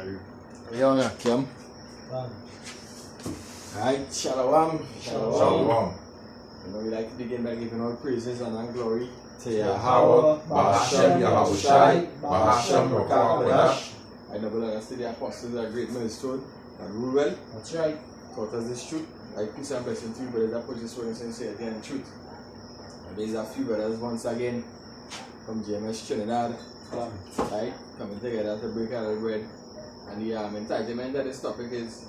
Yeah, Kim. Alright, Shalom. Shalom. You know, we like to begin by giving all praises and glory to Yahweh, Bahashem, Yahushai, Bahashem, Rakakwadash. I know that us to the apostles are great millstone and rule well. That's right. Taught us this truth. I peace and blessing to you, brothers that put this word in sincerity and truth. And there's a few brothers once again from GMS Trinidad. Right? Coming together to break our bread. And the entitlement of this topic is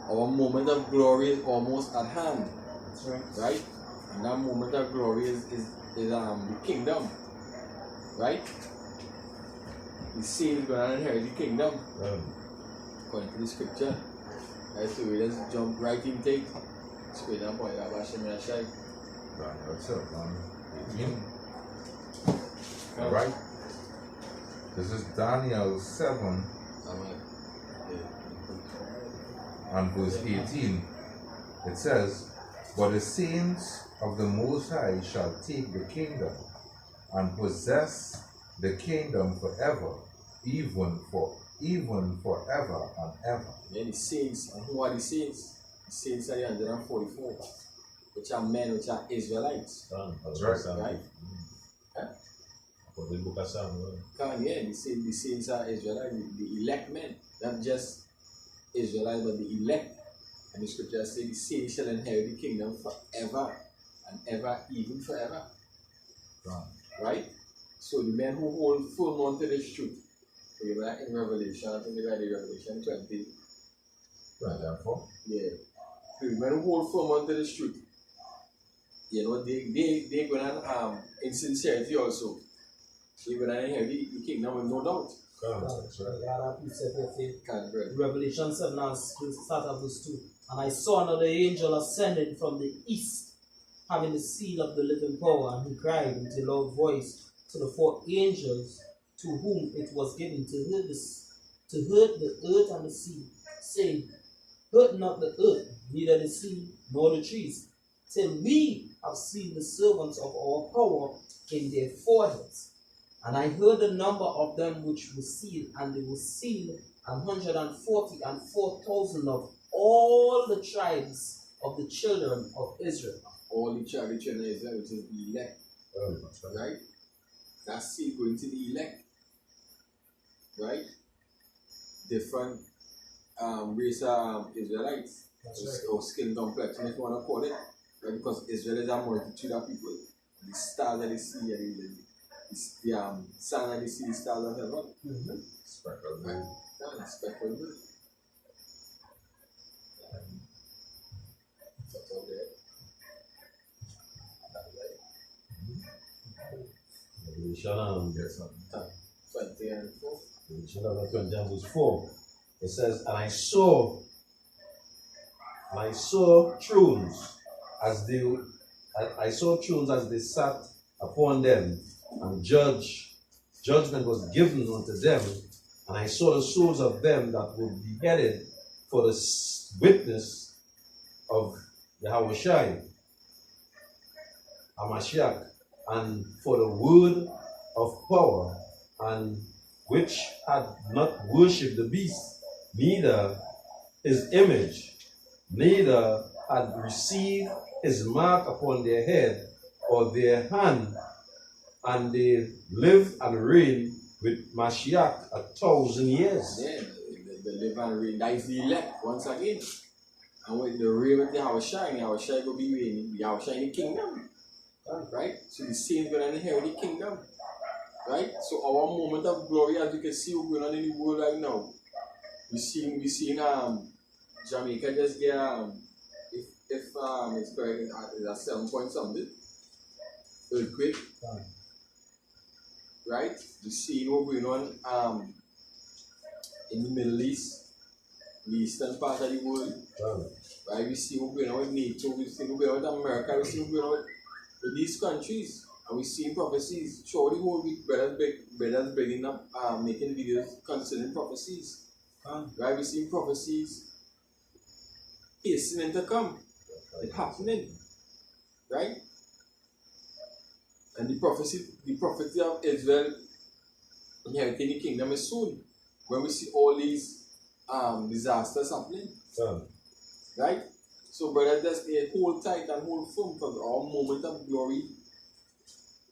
our moment of glory is almost at hand. That's right. Right? And that moment of glory is the kingdom. Right? The saints is going to inherit the kingdom. According to the scripture. Right, so we just jump right in take. Straight up on Bahashem Yashai. What's up, man? 18. Alright. This is Daniel 7 and verse 18. It says, "But the saints of the Most High shall take the kingdom and possess the kingdom forever, even forever and ever." Then the saints, and who are the saints? The saints are the 144, which are men, which are Israelites. That's right. Right? For the book of Samuel. Yeah, the saints are Israelites, the elect men, not just Israelites, but the elect. And the scripture says the saints shall inherit the kingdom forever and ever, even forever. Right? So the men who hold firm on to this truth, in Revelation, I think they read Revelation 20. Therefore, Yeah. So the men who hold firm on to this truth, you know, they're going to, in sincerity also, they're going to inherit the kingdom with no doubt. that's right. Revelation 7 and start at verse 2. And I saw another angel ascending from the east, having the seal of the living power, and he cried with a loud voice to the four angels to whom it was given to hurt the earth and the sea, saying, "Hurt not the earth, neither the sea, nor the trees, till we have seen the servants of our power in their foreheads." And I heard the number of them which were sealed, and they were sealed 144,000 of all the tribes of the children of Israel. All the tribes of children of Israel, which is the elect. Right? That's seal going to the elect. Right? Different race of Israelites. Or skin complexion, if you want to call it. Right? Because Israel is a multitude of people. The stars that they see, the sun that they see, the stars of heaven. Speckled, Right? Yeah, speckled. That's all there. Revelation yes, 20 and 4. 20 and verse 4. It says, And I saw thrones as they sat upon them, and judgment was given unto them. And I saw the souls of them that were beheaded for the witness of Yahushai, Hamashiach, and for the word of power, and which had not worshipped the beast, neither his image, neither had received his mark upon their head or their hand, and they lived and reigned with Mashiach 1,000 years. Yeah, the live and reign. That is the elect once again. And with the reign with Yahushai will be reigning. Yahushai in the kingdom. Right? So the saints going to inherit the kingdom. Right? So our moment of glory, as you can see, what's going on in the world right now. We seeing Jamaica just get if it's correct, it's a 7 point something earthquake. Right? You see what's going on in the Middle East, the eastern part of the world. Right? We see what's going on with NATO, we see what's going on with America, we see what's going on with these countries. And we see prophecies. Surely whole week brothers beginning up making videos concerning prophecies. Right? We see prophecies hastening to come. It's happening. Right? And the prophecy of Israel inheriting the kingdom is soon. when we see all these disasters happening, right? So, brother, just hold tight and hold firm because our moment of glory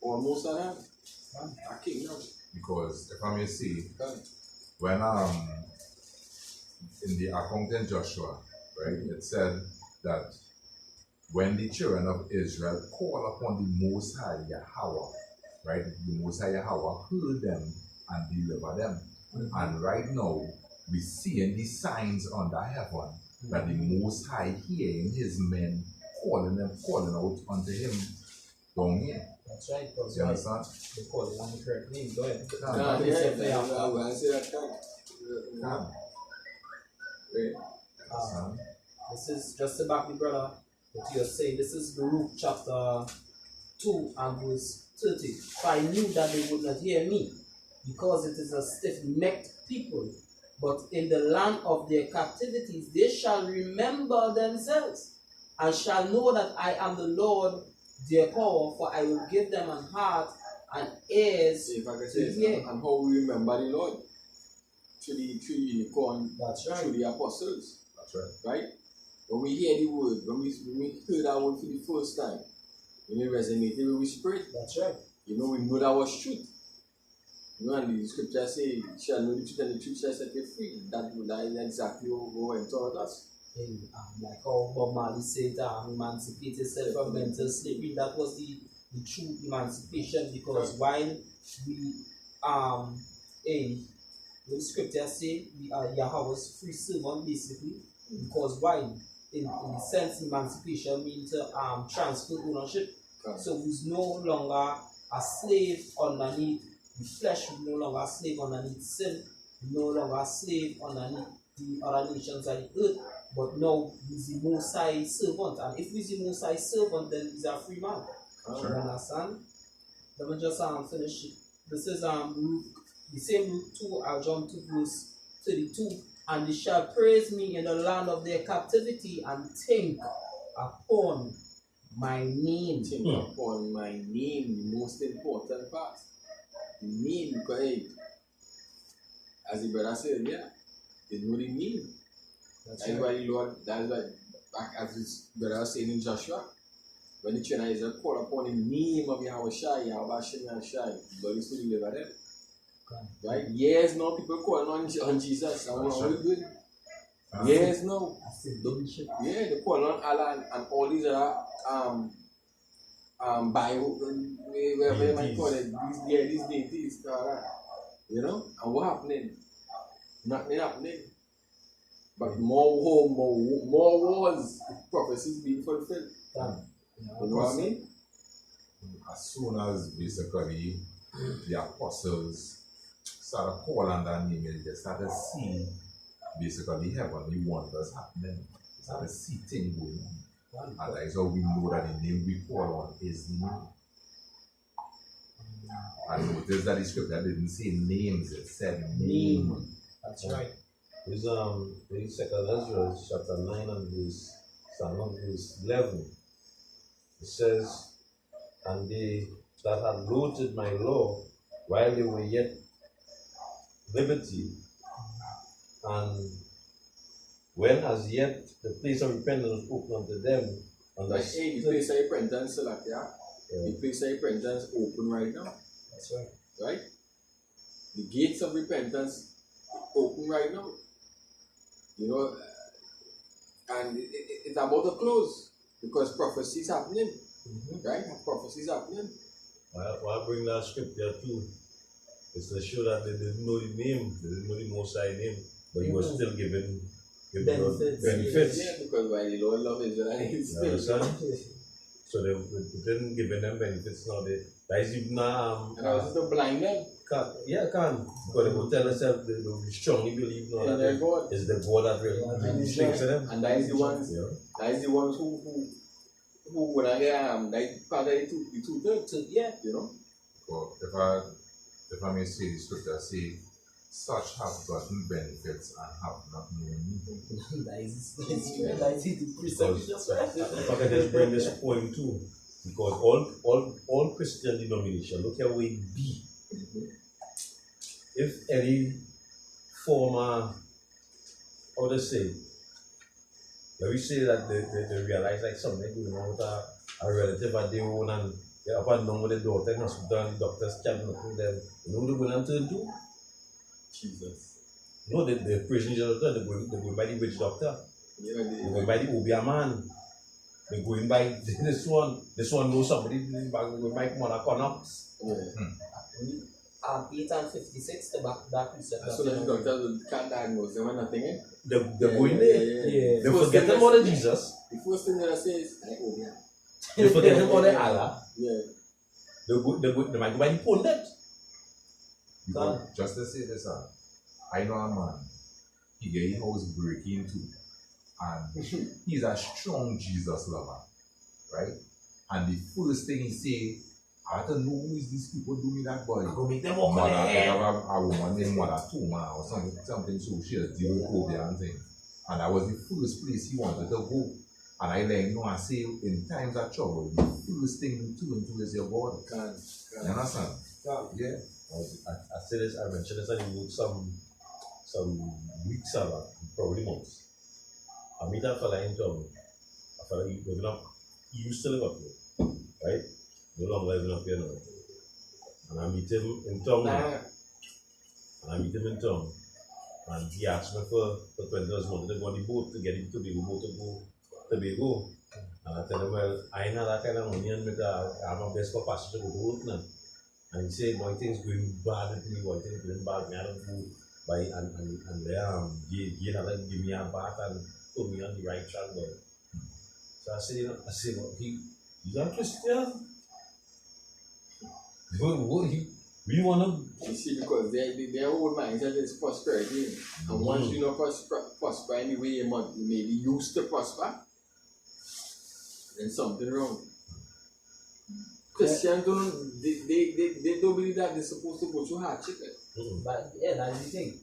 almost at hand. I can't now. Because if I may see, Okay. when in the account in Joshua, right, it said that when the children of Israel call upon the Most High Yahweh, right, the Most High Yahweh heard them and deliver them. And right now, we see in the signs under heaven that the Most High hearing his men calling out unto him down here. That's right. Because You understand? they call it on the correct name. Go ahead. No, They said they yeah, have- I will answer that time. Yeah. Right. Understand? This is just to back the brother what you're saying. This is Baruch chapter 2 and verse 30. For I knew that they would not hear me, because it is a stiff-necked people. But in the land of their captivities they shall remember themselves, and shall know that I am the Lord their power, for I will give them an heart and ears If I can to say hear. and how we remember the Lord through the unicorn, That's through right. the apostles, That's right. right? When we hear the word, when we heard that word for the first time, when it resonated with our spirit, That's right. we know that was truth. And the scripture say, shall know the truth and the truth shall set you free. That is exactly what went on with us. And, like how Bob Marley said, emancipate yourself from mental slavery. That was the true emancipation, because while we the scripture say we are Yahweh's free servant, basically, because while in the sense emancipation means transfer ownership. So he's no longer a slave underneath the flesh, we're no longer a slave underneath sin, we're no longer a slave underneath the other nations of the earth, but now he's the Most High servant. And if he's the Most High servant, then he's a free man. You understand? Let me just finish it. This is Luke, the same Luke 2, I'll jump to verse 32. And they shall praise me in the land of their captivity, and think upon my name. Think upon my name, the most important part. The name, because hey, as the brother said, yeah, they know the name. That's why the Lord, that's why, back as this brother was saying in Joshua, when the children of Israel call upon the name of Yahweh Shai, Yahweh Hashem Shai, God is to deliver them. Right? Years now, people calling on Jesus, and we're good. Years now. Yeah, they call on Allah and all these other Bible, whatever you might call it, these deities, you know, and what happening? Nothing happening. But more wars, prophecies being fulfilled. You know what I mean? As soon as basically the apostles started calling that name, they started seeing basically heavenly wonders happening. They started seeing things going on. And that is how we know that the name we call on is the name. And notice that the scripture didn't say names, it said name. That's right. It's in 2 Ezra chapter 9 and verse 11. It says, and they that had loathed my law while they were yet liberty, and when as yet the place of repentance was open unto them, and Like, hey, the place of repentance, the place of repentance open right now. That's right. Right? The gates of repentance open right now. You know, and it's about to close because prophecy is happening. Right? Prophecy is happening. why I bring that scripture too? It's to show that they didn't know the name, they didn't know the Most High name, but he was still giving benefits. Yeah, because why the Lord love Israel, he's You still. understand? So they didn't give them benefits now. That is even And I was to blind them. because they will tell themselves they will strongly believe now In that their God. it's the God that really speaks to them. And that is the ones who would I that is part of the two-thirds, Yeah. you know? Well, if I may say the scripture say, such have gotten benefits and have not known me. That is the precept just right. If I can just bring this point too, because all Christian denomination, look at where it be. If any former, how to say, when we say that they realize like something going on with a relative at their own and they're up and down with the daughter in hospital and the doctors can't look at them. You know what they're going to turn to? Jesus. You know, the prison doctor, they're going by the witch doctor. Yeah, They're going by the Obia man. They're going by this one. This one knows somebody, they're going by Mona Connaughts. yeah. 8 and 56, the back research. So the doctors can't diagnose them or nothing, eh? They're going there. Yeah. They forget them about Jesus. The first thing that I say is, I go there. They forget them about Allah. Yeah. They might go by the pundit. Because just to say this, I know a man, he get his house breaking too. And he's a strong Jesus lover, right? And the first thing he say, I don't know who is these people doing that boy. Go make them walk on Mother, their I head. have a woman named Mother Tuma or something so she has deal with phobia and thing. And that was the first place he wanted to go. And I let him know and say, in times of trouble, the first thing you turn to is your God. You understand? Yeah. I say this, I mentioned this, and it moved some weeks ago, probably months. I meet a fella in town. A fella living up, he used to live up here, right? No longer living up here now. And I meet him in town. And he asked me for $20 money to go on the boat to get him to the boat to go to Tobago. And I tell him, well, I ain't have that kind of money and I have my best capacity to go to work now. And he said, boy, things going bad with me, boy, things going bad with me, I don't go by and give me a bath and put me on the right track, boy. So I said, well, he's a Christian. What he really wanna? You see, because their whole mindset is prosperity. And once you know prosper in the way you may be used to prosper, then something wrong. Christians they don't believe that they're supposed to go through hardship. But yeah, that's the thing.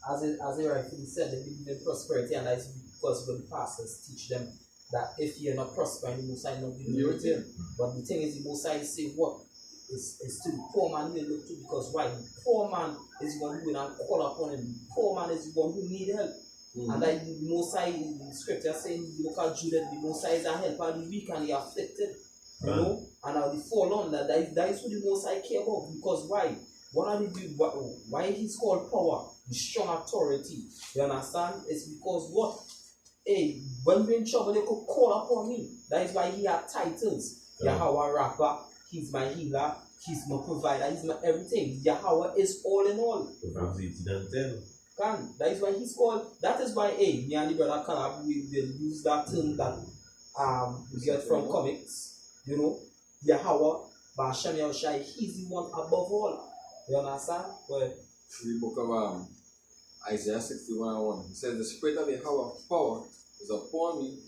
As they rightfully said, they believe in prosperity, and that's because when the pastors teach them that if you're not prospering, the Most High not giving you return. But the thing is, the Most High say what? Is to the poor man you look to, because why? The poor man is the one who will call upon him. The poor man is the one who need help. And that the Most High, the scripture saying, look at Judah, the Most High is a helper of the weak and the afflicted. You know? And now the fallen, that is what the Most High care about. Because why? Why he's called power, the strong authority. You understand? It's because what? Hey, when we're in trouble, they could call upon me. That is why he had titles. Yahweh Rapha, he's my healer, he's my provider, he's my everything. Yahweh is all in all. That is why he's called. That is why, hey, me and the brother Calab, we will use that term that we get from comics. You know, Yahweh, Bashem Yahushai, he's the one above all. You understand? Well, The book of Isaiah 61:1. It says, the spirit of Yahweh power is upon me,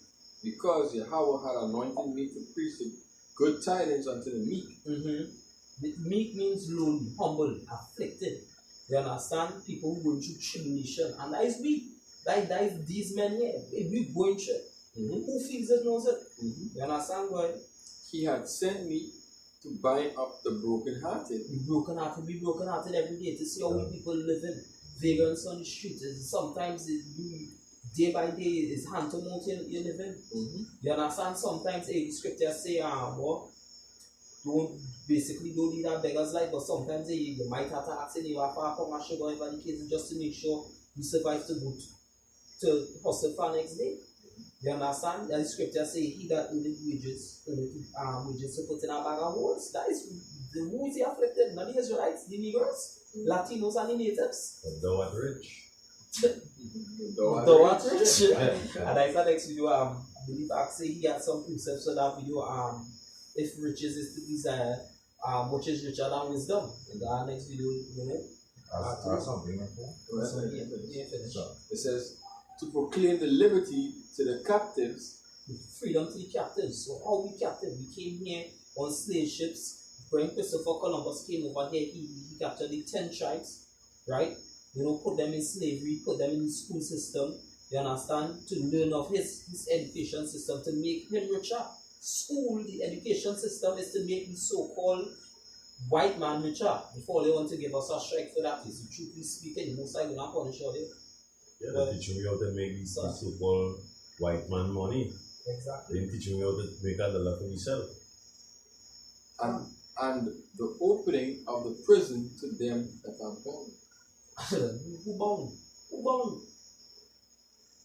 because Yahweh had anointed me to preach the good tidings unto the meek. The meek means lowly, humble, afflicted. You understand? People who go through tribulation, and that is weak. That is these men here. We going through. Who feels it knows it. You understand? Well, He had sent me to bind up the brokenhearted. be broken-hearted every day to see how we people living. Vagans on the street. Sometimes day by day is hand to mouth you living. You understand? Sometimes the scripture say, don't lead our beggars life, but sometimes you might have to ask you have to come and sugar whatever the case, just to make sure you survive to go to hustle for next day. You understand? That the scripture say he that earneth wages to put in a bag of holes. That is the who is afflicted, not the Israelites, the Negroes, Latinos and the natives. Thou art rich. Thou art rich. And I said next video, I believe actually he had some precepts for that video, if riches is to desire, which is richer than wisdom. In the next video, you know. Something like that. It says, to proclaim the liberty to the captives, freedom to the captives. So how we captive? We came here on slave ships. When Christopher Columbus came over here, he captured the 10 tribes, right? You know, put them in slavery, put them in the school system, you understand, to learn of his education system, to make him richer. School, the education system is to make the so-called white man richer before they want to give us a strike for that. Is truthfully speaking, most likely not punish all them. Yeah, they're teaching me how to make these so-called white man money. Exactly. They're teaching me how to make a dollar for myself. And the opening of the prison to them that are bound. Who bound? Who bound?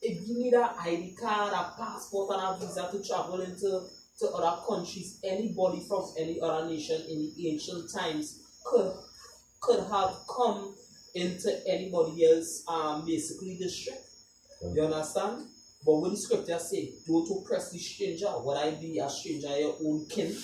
If you need an ID card, a passport, and a visa to travel into other countries, anybody from any other nation in the ancient times could have come into anybody else basically district. You understand? But what the scripture say, don't oppress the stranger, whether I be a stranger your own kin,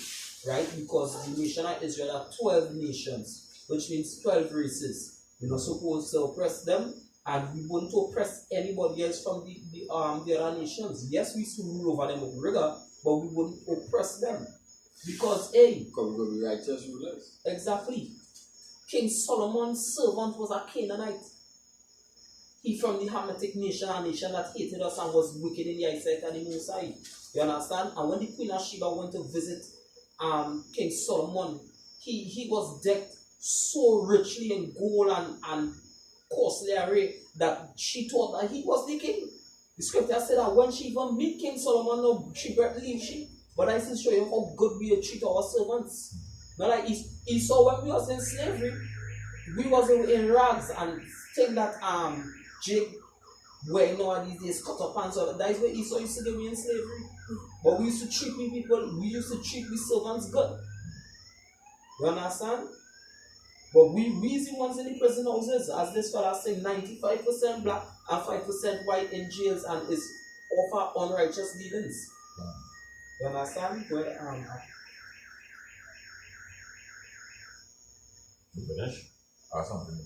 right? Because the nation of Israel are 12 nations, which means 12 races. We're not supposed to oppress them, and we wouldn't oppress anybody else from the other nations. Yes, we still rule over them with rigor, but we wouldn't oppress them. Because Because we're going to be righteous rulers. exactly. King Solomon's servant was a Canaanite. He from the Hamitic nation, a nation that hated us and was wicked in the eyesight of the Most High. You understand? And when the Queen of Sheba went to visit King Solomon, he was decked so richly in gold and costly array that she thought that he was the king. The scripture said that when she even meet King Solomon, no, she believe she. But I still show you how good we treat our servants. Not like he saw when we was in slavery, we was in rags and think that Jake wearing nowadays days cut up pants. So that is where Esau used to do me in slavery. But we used to treat we used to treat we servants good. You understand? But we the ones in the prison houses, as this fella saying, 95% black and 5% white in jails and is offer unrighteous dealings. You understand? Well, finish? Something.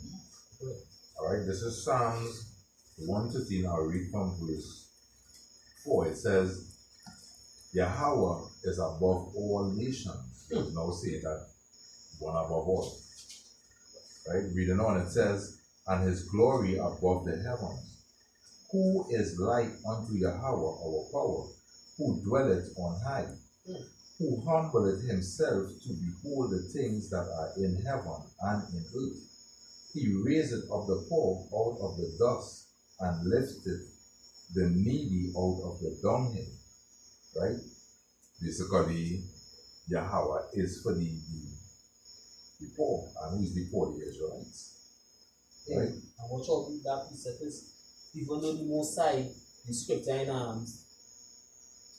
Alright, this is Psalms 115. I'll read from verse 4. It says, Yahweh is above all nations. It does now say that one above all. Right? Reading on, it says, and his glory above the heavens. Who is like unto Yahweh our power, who dwelleth on high, who humbleth himself to behold the things that are in heaven and in earth. He raiseth up the poor out of the dust, and lifteth the needy out of the dunghill. Right? Basically, Yahweh is for the poor. And who is the poor? The Israelites. Right? and watch out with that precept is, even though the Most High, the scripture in arms,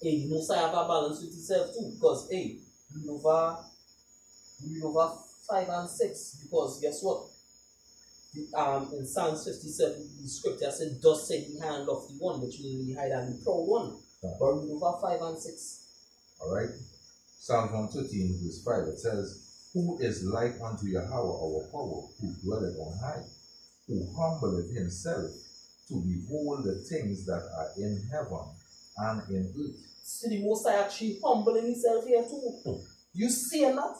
the Most High have a balance with itself too, because we over 5 and 6, because guess what? In Psalms 57, the scripture said, thus said the high and lofty one, which means the high and the proud one. But we over 5 and 6. Alright? Psalms 113, verse 5, it says, who is like unto Yahweh our power, who dwelleth on high, who humbleth himself to behold the things that are in heaven and in earth. See the Most High actually humbling himself here too. You see that?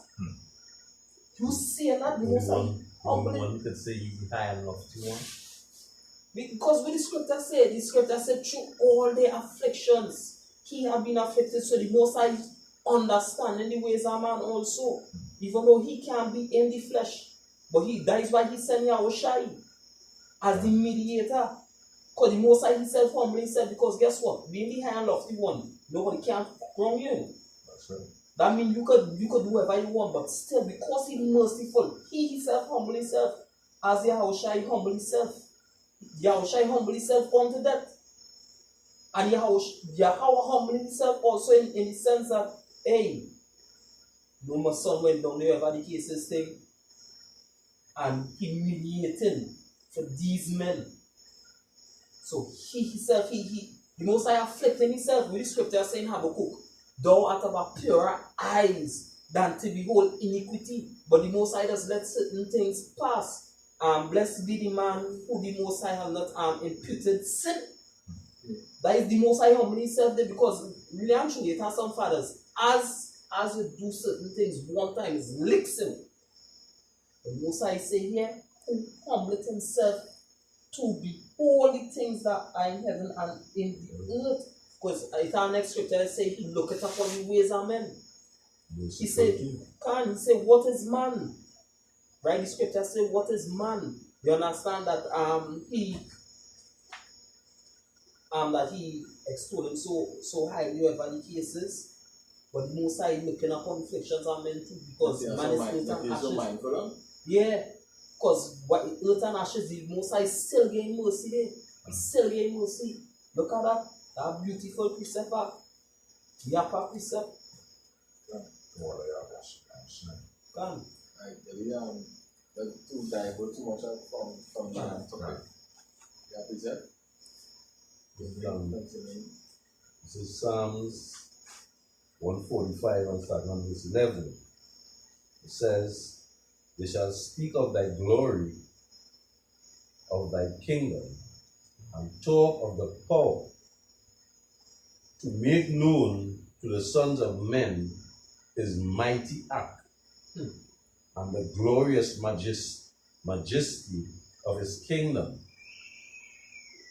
You see that? The Most High humbling. One could say he's high and lofty one. Because what the scripture said through all their afflictions, he had been afflicted, so the Most High understanding the ways of man also. Even though he can't be in the flesh, but that is why he sent Yahushai as the mediator. Because the Most High himself humbly said, because guess what? Being the high and lofty one, nobody can wrong you. That's right. That means you could do whatever you want, but still, because he's merciful, he himself humbled himself as Yahushai humbled himself. Yahushai humbled himself unto death. And Yahweh humbled himself also in the sense that, hey, no, my son went down there, whatever the case is thing, and humiliating for these men. So he himself, the Most High afflicting himself with the scripture saying, Habakkuk, thou art of a purer eyes than to behold iniquity. But the Most High does let certain things pass. Blessed be the man who the Most High has not imputed sin. That is the Most High humbling himself there, because really and truly it has some fathers. As you do certain things one time, it licks him. The Most High say here, who humbleth himself to behold the things that are in heaven and in the earth. Because our next scripture say he looketh upon the ways of men. He said, he said, what is man? Right? The scripture says, what is man? You understand that he extolled him so highly, whatever the case is. But the Most High looking upon afflictions and men too, because man is earth and ashes. Yeah, because what earth and ashes, the Most High still getting mercy there. He's still getting mercy. Look at that beautiful precept back. The upper precept. Come. But to divert too much from the topic. Yeah, precept. This is Psalms 145 and starting on verse 11. It says, they shall speak of thy glory, of thy kingdom, and talk of the power, to make known to the sons of men his mighty act, and the glorious majesty of his kingdom.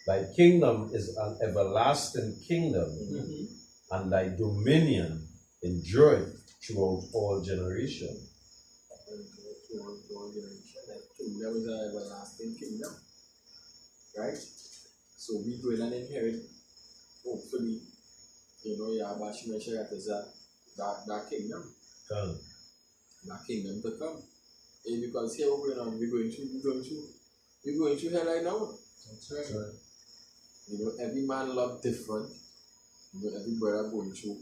Thy kingdom is an everlasting kingdom, and thy dominion endureth throughout all generations. The kingdom is an everlasting kingdom. Right? So we go in and inherit, hopefully, Yahweh Shemeshach is that kingdom. That kingdom to come. Because here we're going through hell right now. That's right. Every man loves different. Every brother going through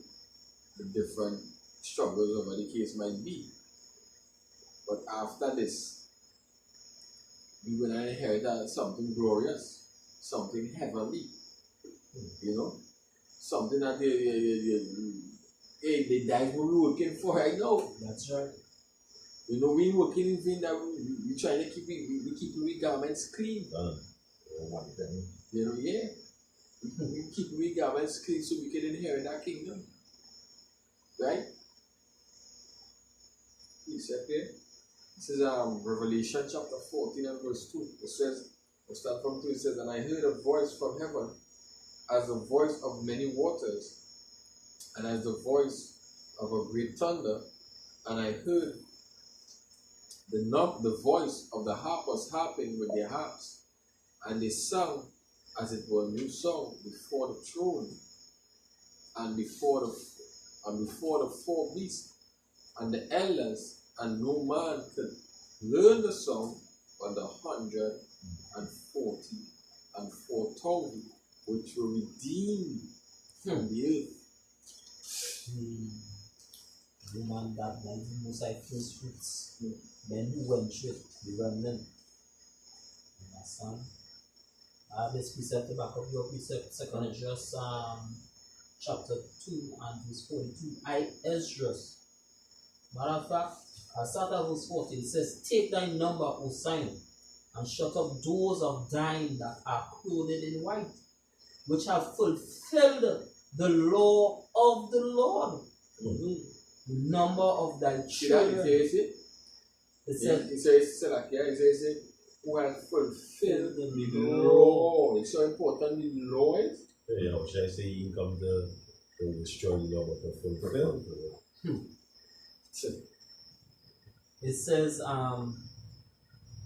the different struggles, whatever the case might be. But after this, we will inherit something glorious, something heavenly. Something that the guys we're working for right now. That's right. We working in vain that we trying to keep the garments clean. We keep the garments clean so we can inherit that kingdom. Right? This is Revelation chapter 14 and verse 2. It says, we'll start from 2. It says, and I heard a voice from heaven as the voice of many waters, and as the voice of a great thunder, and I heard the voice of the harpers harping with their harps, and they sang as it were a new song before the throne, and before the four beasts, and the elders, and no man could learn the song but the 144,000 which were redeemed from the earth. The man that died in Most High first fruits, men who went through it, the remnant. Understand? This precept to back up your precept, 2 Esdras chapter 2 and verse 42. Esdras. Matter of fact, I start at verse 14. It says, take thy number, O Zion, and shut up doors of thine that are clothed in white, which have fulfilled the law of the Lord. The number of thy children. It says, who has fulfilled the law. It's so important, the law is. Should I say in comes the destroy the law, but the fulfill the law? It says,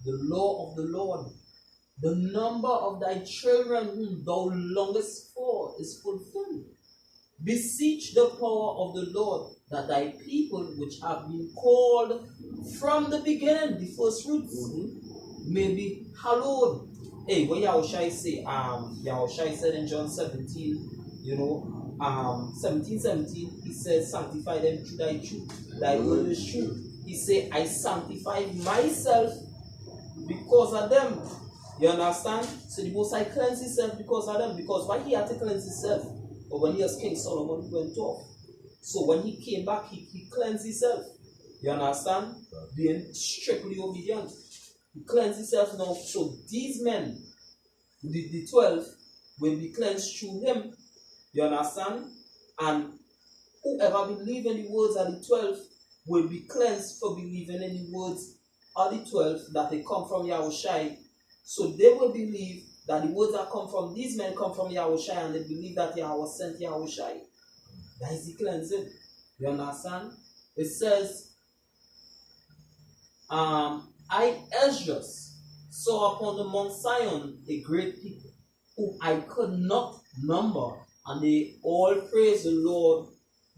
the law of the Lord, the number of thy children whom thou longest for is fulfilled. Beseech the power of the Lord, that thy people which have been called from the beginning, the first fruits, may be hallowed. Hey, what Yahushua say? Yahushua said in John 17, 17, he says, sanctify them through thy truth. Thy word is truth. He said, I sanctify myself because of them. You understand? So the Most High cleansed himself because of them. Because why he had to cleanse himself? But when he was King Solomon, he went off. So when he came back, he cleansed himself. You understand? Being strictly obedient. He cleansed himself now. So these men, the 12, will be cleansed through him. You understand? And whoever believes in the words of the 12 will be cleansed for believing in the words of the 12 that they come from Yahushua. So they will believe that the words that come from these men come from Yahushua, and they believe that Yahweh sent Yahushua. That is the cleansing. You understand? It says, I, Esdras, saw upon the Mount Zion a great people, whom I could not number, and they all praised the Lord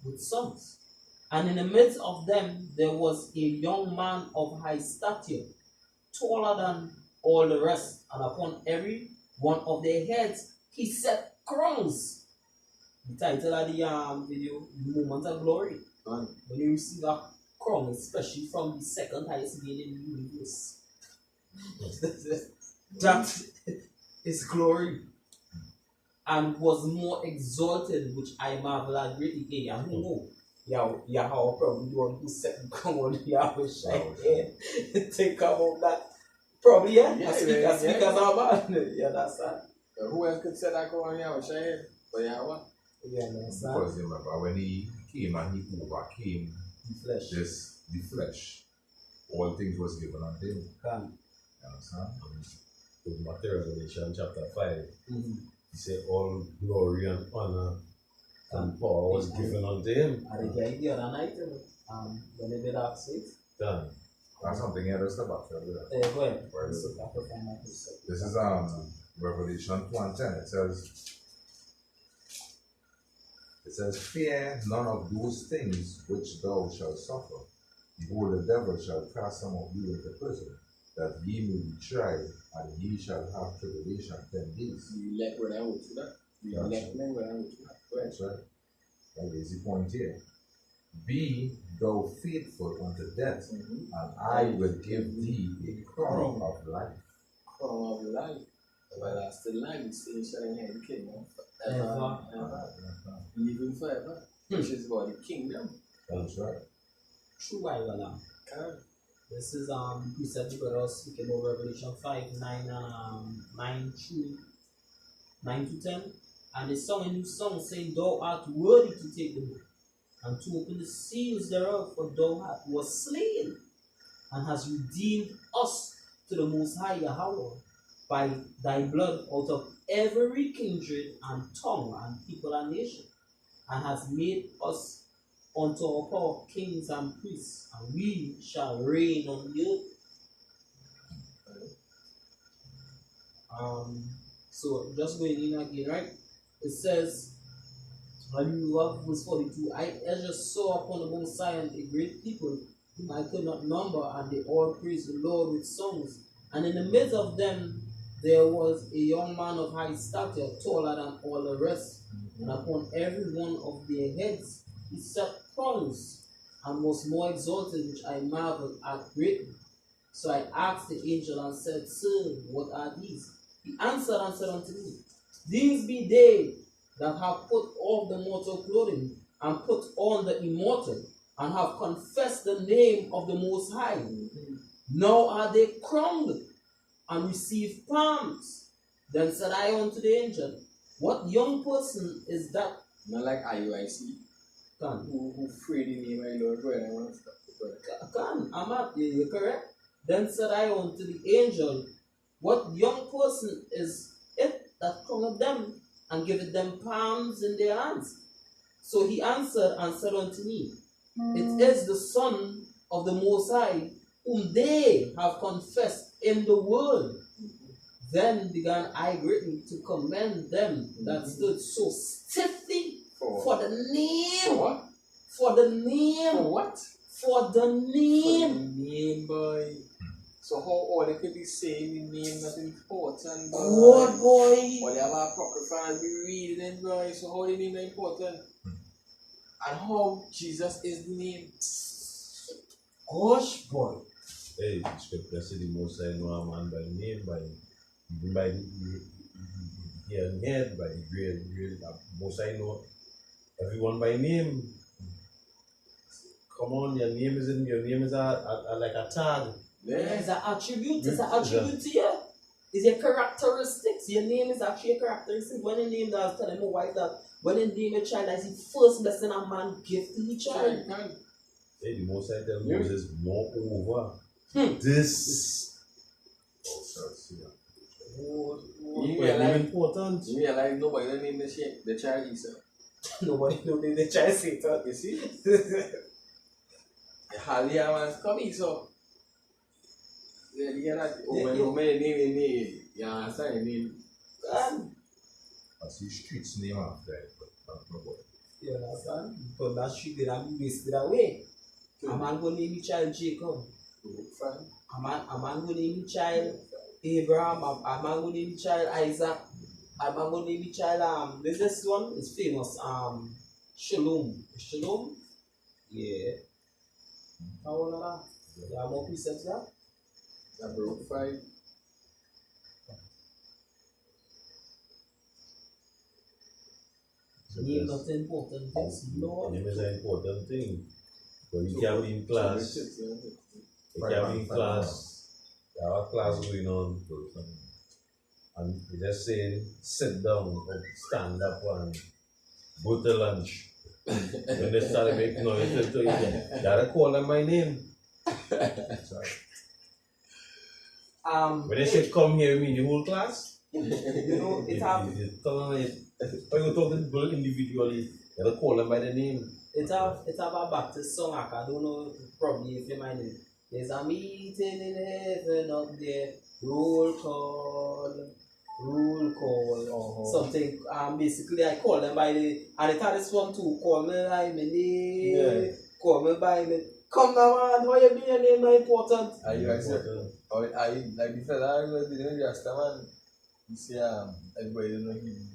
with songs. And in the midst of them there was a young man of high stature, taller than all the rest, and upon every one of their heads he set crowns. The title of the video, Moment of Glory. Man, When you receive a crown, especially from the second highest being in the universe, that is glory, and was more exalted, which I marvel at greatly. And who know? Yeah, how probably the one who set the crown on Yahweh shine think about that. Probably, yeah. Yeah, Speakers are bad. Yeah, that's that. who else could say that going on? Shane? But yeah, what? Yeah, that's that. Because remember, when he came and he overcame The flesh. the flesh, all things was given unto him. Can. You understand? With Matthew Revelation chapter 5, Mm-hmm. he said, all glory and honor and power was given unto him. And again, the other night, when they did ask it, Done. That's something else about go ahead. Where is So, after find out this. This is Revelation 1:10. It says, fear none of those things which thou shalt suffer. Behold, the devil shall cast some of you into prison, that ye may be tried, and ye shall have tribulation 10 days. You let when I would do that. You Gotcha. let me when I would do that. Go ahead. That's right. That is the point here. Be thou faithful unto death, Mm-hmm. and I will give thee a crown of life. Crown of life. Everlasting life. You say you shall inherit the kingdom Ever. forever. Living forever. Which is about the kingdom. That's right. True Bible. Can. This is precept we got us speaking about Revelation 5, 9 to 10. And they sung a new song saying, Thou art worthy to take the book and to open the seals thereof, for thou was slain and hast redeemed us to the Most High Yahweh by thy blood out of every kindred and tongue and people and nation, and hast made us unto our power kings and priests, and we shall reign on the earth. So just going in again, right? It says, when you love verse 42, I just saw upon the Mount Zion a great people whom I could not number, and they all praised the Lord with songs. And in the midst of them there was a young man of high stature, taller than all the rest, and upon every one of their heads he set crowns, and was more exalted, which I marveled at greatly. So I asked the angel and said, Sir, what are these? He answered and said unto me, These be they that have put off the mortal clothing, and put on the immortal, and have confessed the name of the Most High. Now are they crowned, and receive palms. Then said I unto the angel, What young person is that? Not like IUIC. Can. Who free the name of the Lord. Go ahead. I want to stop. Go ahead. Can. I'm not. You're correct. Then said I unto the angel, What young person is it that crowned them, and giveth them palms in their hands? So he answered and said unto me, It is the Son of the Most High, whom they have confessed in the world. Then began I greatly to commend them that stood so stiffly for the name. For what? For the name. For what? For the name. For the name, boy. So how all they could be saying the name not important, boy. Good boy. Or they have a apocrypha and be reading it, boy. So how the name is important? And how Jesus is the name. Gosh, boy. Hey, the scripture said the Most High know a man by name, even by the head, by the grade. Most High know everyone by name. Come on, your name is a like a tag. It's an attribute. It's an attribute to you. It's your characteristics. Your name is actually a characteristic. When you name that, I was telling my wife that when you name a child, that's the first blessing a man gives to each child. Hey, the Most High tell Moses, moreover, Hmm. this. You Your name realize, important. you realize nobody don't name the child Esau. Nobody knows the child Satan. You see? Halia man's coming, so. Yeah, you get that? Oh, when Yeah. you made name, you understand? I see streets name after it, but not nobody. You understand? But that shit did not be wasted away. A man go name his child Jacob. Fine. A man go name his child Abraham. A man go name his child Isaac. A man go name his child there's this one is famous Shalom. Shalom? Yeah. How old are that? Yeah, more precepts there? Number 5. Name not important things, Lord. Name is an important thing. But you can be in class. You can be in class. You have a class going on. And you just saying, sit down or stand up and go to lunch. When they start making noise, you gotta call them by name. When they say come here, you mean the whole class? You know, it have When you talk to people individually, you gotta call them by the name. It have a Baptist song. I don't know probably if you mind it. There's a meeting in heaven up there. Roll call. Something. Basically, I call them by the. And it had this one too. Call me by my name. Yeah. Call me by me. Come now, man. Why you being your name not important? Are you accept? Or I like the fella I didn't just man. You see, everybody don't know him.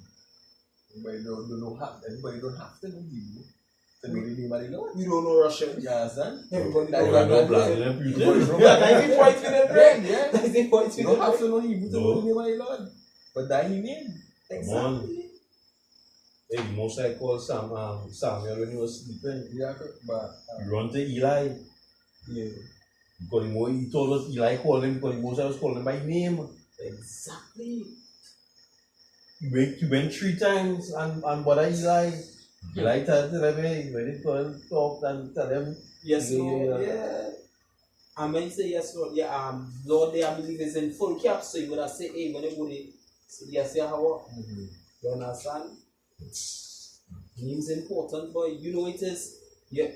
Everybody don't have to know him. To know the name of the Lord. You don't know Russian. You understand? Everybody That know you Oh, are no not black there. in them people. Everybody know Yeah, that. 90 points with the Yeah, brain. yeah. 90 points You with don't the have to know him to know the name of the Lord. But that he name. Come on. Hey, most I call Samuel when he was sleeping. Yeah, but You run to Eli. yeah. Because he told us Eli called him because Moses was calling him by name. Exactly. He went 3 times and bother Eli. Eli told him, hey, when he call him, talk and tell him. Yes, Yeah, Lord. yeah. Yeah. And when you say yes, Lord, yeah, Lord, they I believe is in full cap, so you would have say, hey, when you go there, so yes, yeah, how? You understand? Name's important, but you know it is.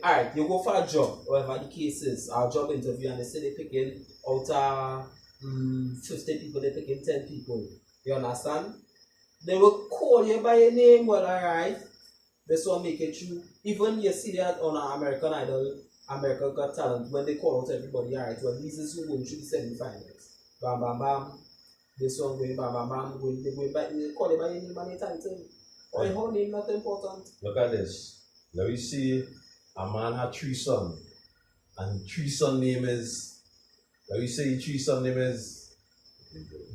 Alright, you go for a job, whatever the case is, our job interview, and they say they picking out 50 people, they picking 10 people. You understand? They will call you by your name, well, alright. This will make it true. Even you see that on American Idol, American Got Talent, when they call out everybody, alright, well, these is who going through the semi-finals. Bam, bam, bam. This one going bam, bam, bam. They going back, they call you by your name and your title. Or your whole name not important. Look at this. Let me see. A man had 3 sons. And 3 son name is, let me say 3 son name is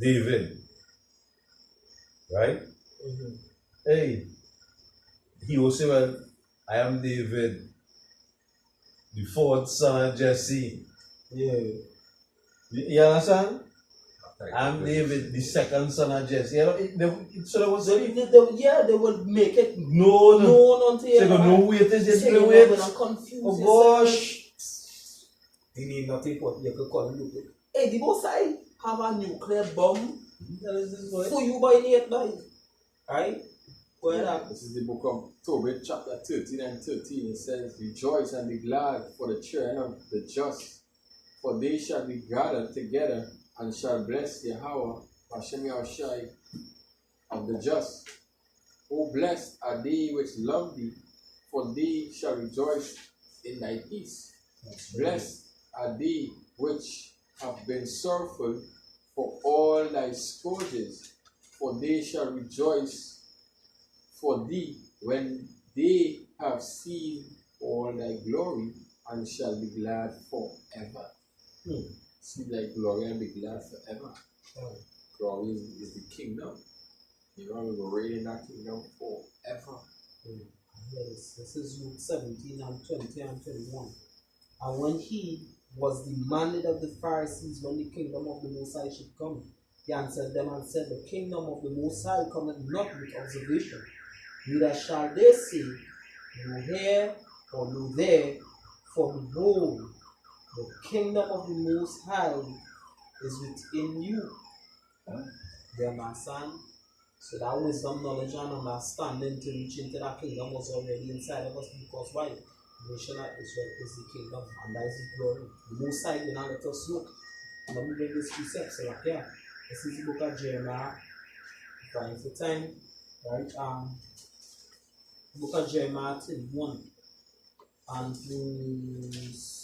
David. Right? Mm-hmm. Hey, he will say, well, I am David, the 4th son of Jesse. Yeah. You understand? I'm David, the 2nd son of Jesse. You know, so there was They would make it no. known until So you don't know who it is, say you know it. it. I'm confused. Oh gosh. You need nothing important. You could call him. Hey, the boss I have a nuclear bomb for you by late night. Right? Where that? This is the book of Tobit, chapter 13 and 13. It says, Rejoice and be glad for the children of the just, for they shall be gathered together and shall bless Yahweh, Hashem Yahushai, of the just. O blessed are they which love thee, for they shall rejoice in thy peace. Blessed are they which have been sorrowful for all thy scourges, for they shall rejoice for thee when they have seen all thy glory, and shall be glad forever. See thy glory and be glad forever. Glory is the kingdom. You know, we will reign in that kingdom forever. Yes, this is Luke 17 and 20 and 21. And when he was demanded of the Pharisees when the kingdom of the Most High should come, he answered them and said, The kingdom of the Most High cometh not with observation, neither shall they say, Lo here or lo there, for behold, the kingdom of the Most High is within you. There, my son. So that wisdom, knowledge, and understanding to reach into that kingdom was already inside of us. Because why? The nation of Israel is the kingdom, and that is the glory. The Most High will not let us look. And I'm bring this precepts right here. This is the book of Jeremiah. Fine for time. Right? Book of Jeremiah 31 and verse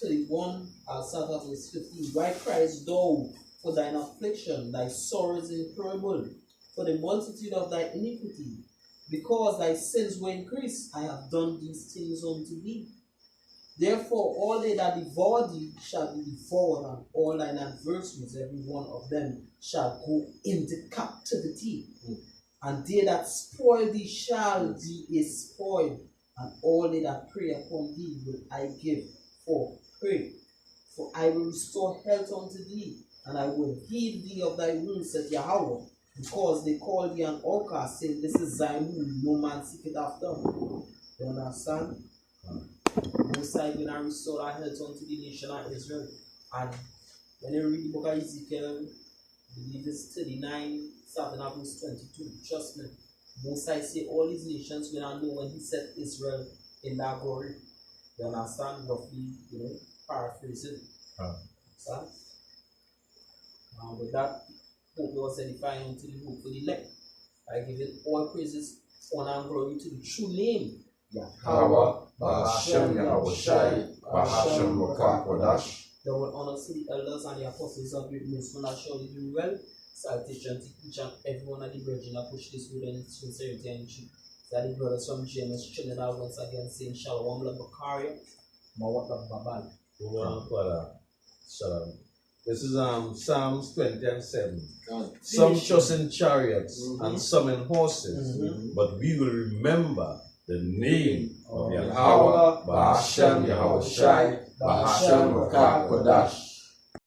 31. I'll start at verse 15. Why criest thou for thine affliction, thy sorrows incurable, for the multitude of thy iniquity? Because thy sins were increased, I have done these things unto thee. Therefore, all they that devour thee shall be devoured, and all thine adversaries, every one of them, shall go into captivity. And they that spoil thee shall be a spoil, and all they that prey upon thee will I give for prey. For I will restore health unto thee, and I will heal thee of thy wounds, said Yahweh. Because they call thee an outcast, saying, This is thy wound, no man seeketh after. You understand? Most High will not restore our health unto the nation of Israel. And when you read the book of Ezekiel, I believe it's 39, starting at verse 22. Trust me. Most High say all these nations will not know when he set Israel in that glory. You understand? Roughly, paraphrasing. Understand? With that, hope was edifying unto the hope for the elect. I give it all praises, honor, and glory to the true name, Yahweh, Ba'ashem Yahushai, Ba'ashem Lokah Kodash. The word honors to the elders and the apostles of great movement that surely do well. Salutation to each and every one of the brethren that push this word in its sincerity and truth. That the brothers from James Trinidad once again saying Shalom Labakaria, Mawat Babal. Shalom. This is Psalms 20 and 7. Some trust in chariots and some in horses, but we will remember the name of Yahweh, Ba'ashem Yahushai, Ba'ashem Lokah Kodash.